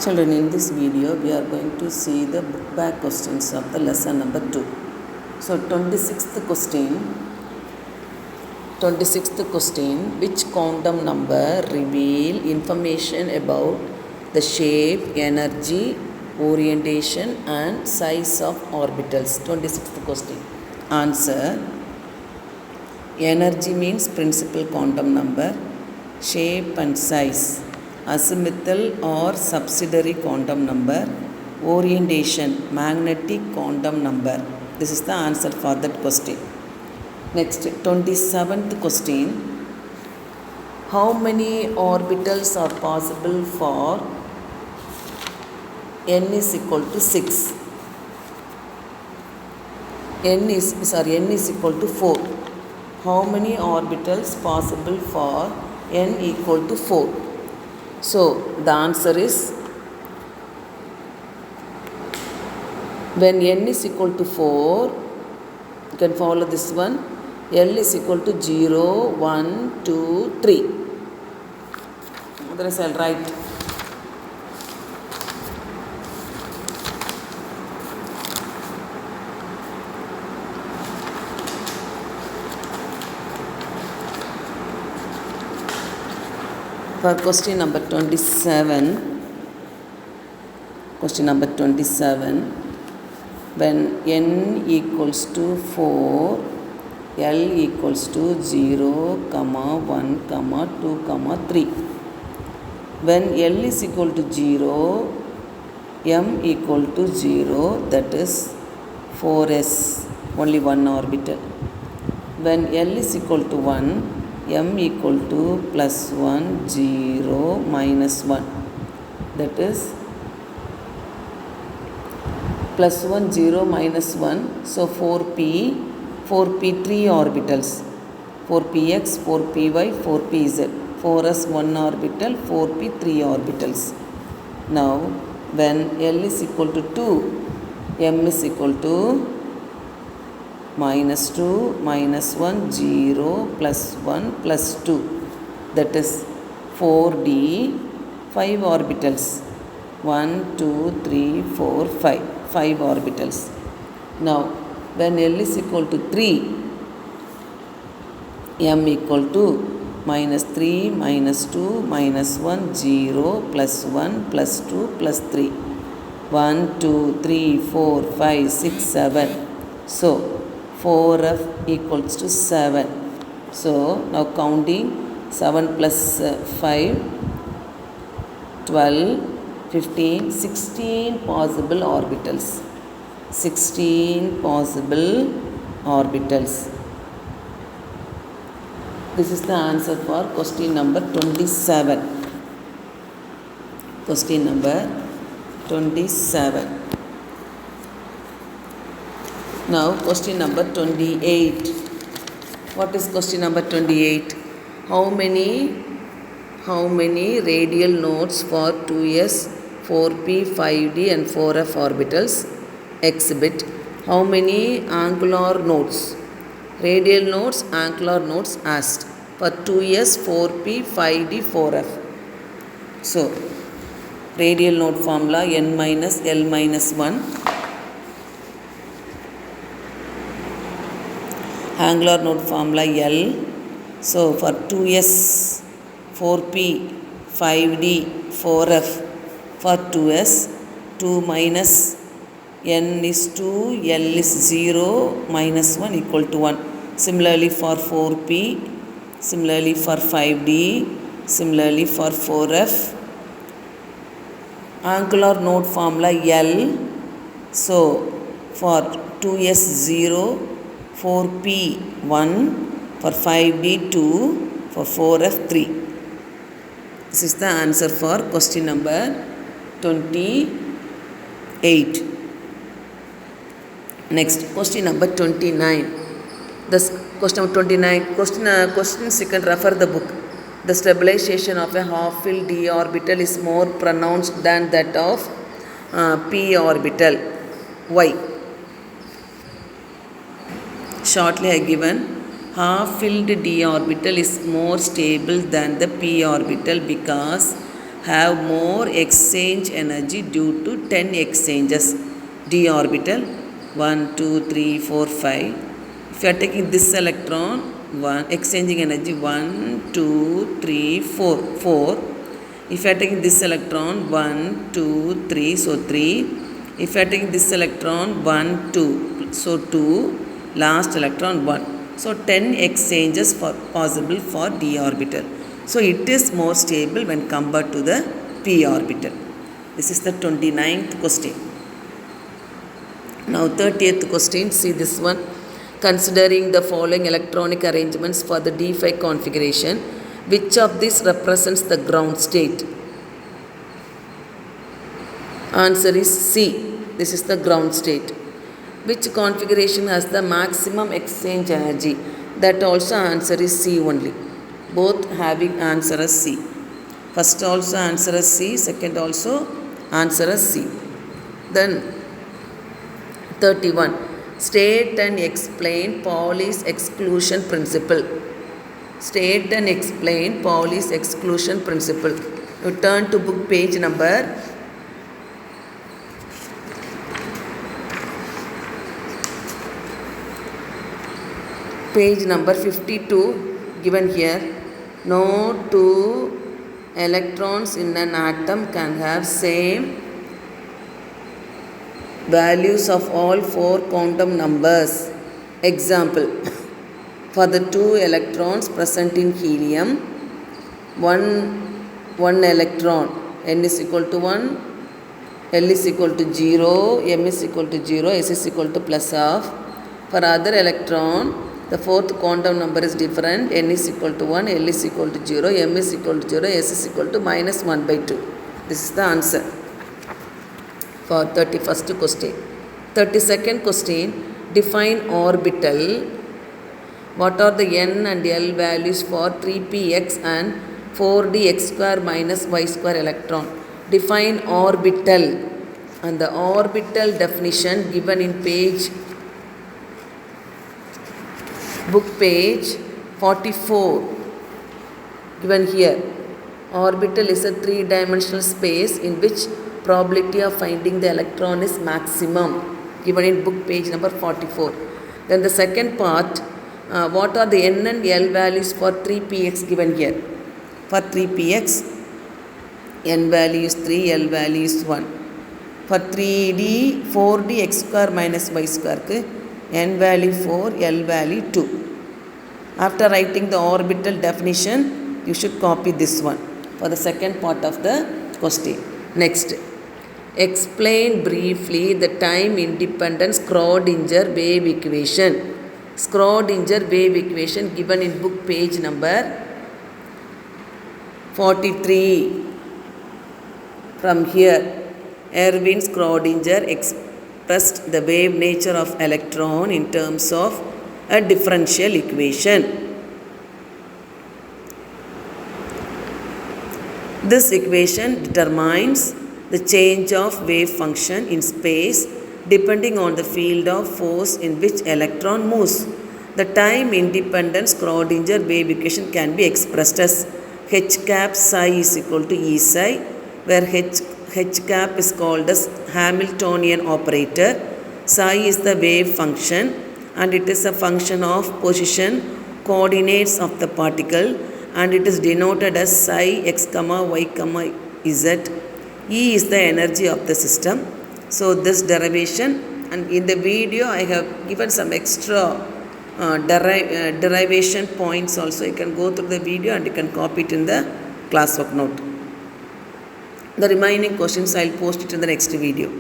Children, in this video we are going to see the book back questions of the lesson number 2. So 26th question, which quantum number reveal information about the shape, energy, orientation and size of orbitals? 26th question. Answer: energy means principal quantum number, shape and size azimuthal or subsidiary quantum number, orientation magnetic quantum number. This is the answer for that question. Next, 27th question, how many orbitals are possible for n is equal to 6? n is equal to 4. How many orbitals possible for n equal to 4? So the answer is, when n is equal to 4, you can follow this one. L is equal to 0, 1, 2, 3. Otherwise I'll write. For question number 27, when n equals to 4, L equals to 0, 1, 2, 3. When L is equal to 0, M equal to 0, that is 4s, only one orbital. When L is equal to 1, M equal to plus 1, 0, minus 1. That is plus 1, 0, minus 1. So 4p, 3 orbitals. 4px, 4py, 4pz. 4s 1 orbital, 4p 3 orbitals. Now when L is equal to 2, M is equal to minus 2, minus 1, 0, plus 1, plus 2. That is 4d, 5 orbitals. 1, 2, 3, 4, 5. 5 orbitals. Now when L is equal to 3, M equal to minus 3, minus 2, minus 1, 0, plus 1, plus 2, plus 3. 1, 2, 3, 4, 5, 6, 7. So 4f equals to 7. So now counting 7 plus 5, 12, 15, 16 possible orbitals. 16 possible orbitals. This is the answer for question number 27. Question number 27. Now question number 28. What is question number 28? How many radial nodes for 2s, 4p, 5d and 4f orbitals exhibit how many angular nodes? Radial nodes, angular nodes asked for 2s, 4p, 5d, 4f. So radial node formula n minus L minus 1. Angular node formula L. So for 2s, 4p, 5d, 4f, for 2s, 2 minus n is 2, L is 0, minus 1 equal to 1. Similarly for 4p, similarly for 5d, similarly for 4f. Angular node formula L. So for 2s 0, 4p 1, for 5d 2, for 4f 3. This is the answer for question number 28. Next, question number 29. This question number 29. Questions you can refer the book. The stabilization of a half-filled d orbital is more pronounced than that of p orbital. Why? Shortly I given half-filled d orbital is more stable than the p orbital because have more exchange energy due to 10 exchanges. D orbital 1, 2, 3, 4, 5. If you are taking this electron, exchanging energy 1, 2, 3, 4, 4. If you are taking this electron 1, 2, 3, so 3. If you are taking this electron 1, 2, so 2. Last electron 1. So 10 exchanges possible for d orbital. So it is more stable when compared to the p orbital. This is the 29th question. Now 30th question, see this one. Considering the following electronic arrangements for the d5 configuration, which of these represents the ground state? Answer is C. This is the ground state. Which configuration has the maximum exchange energy? That also answer is C only. Both having answer as C. First also answer as C, second also answer as C. Then 31. State and explain Pauli's exclusion principle. State and explain Pauli's exclusion principle. You turn to book page number 52 given here. No two electrons in an atom can have same values of all 4 quantum numbers. Example, for the 2 electrons present in helium, one electron, n is equal to 1, L is equal to 0, M is equal to 0, S is equal to plus of. For other electron, the 4th quantum number is different, n is equal to 1, L is equal to 0, M is equal to 0, S is equal to minus 1 by 2. This is the answer for 31st question. 32nd question, define orbital. What are the n and L values for 3px and 4dx square minus y square electron? Define orbital, and the orbital definition given in book page 44 given here. Orbital is a 3-dimensional space in which probability of finding the electron is maximum, given in book page number 44. Then the second part, what are the n and L values for 3px given here? For 3px, n value is 3, L value is 1. For 4d x square minus y square, n value 4, L value 2. After writing the orbital definition, you should copy this one for the second part of the question. Next, explain briefly the time independent Schrodinger wave equation. Schrodinger wave equation given in book page number 43. From here, Erwin Schrodinger expressed the wave nature of electron in terms of a differential equation. This equation determines the change of wave function in space depending on the field of force in which electron moves. The time independent Schrodinger wave equation can be expressed as h cap psi is equal to E psi, where h cap is called as Hamiltonian operator. Psi is the wave function and it is a function of position coordinates of the particle, and it is denoted as psi x comma y comma z. E is the energy of the system. So this derivation, and in the video I have given some extra derivation points also. You can go through the video and you can copy it in the classwork note. The remaining questions I will post it in the next video.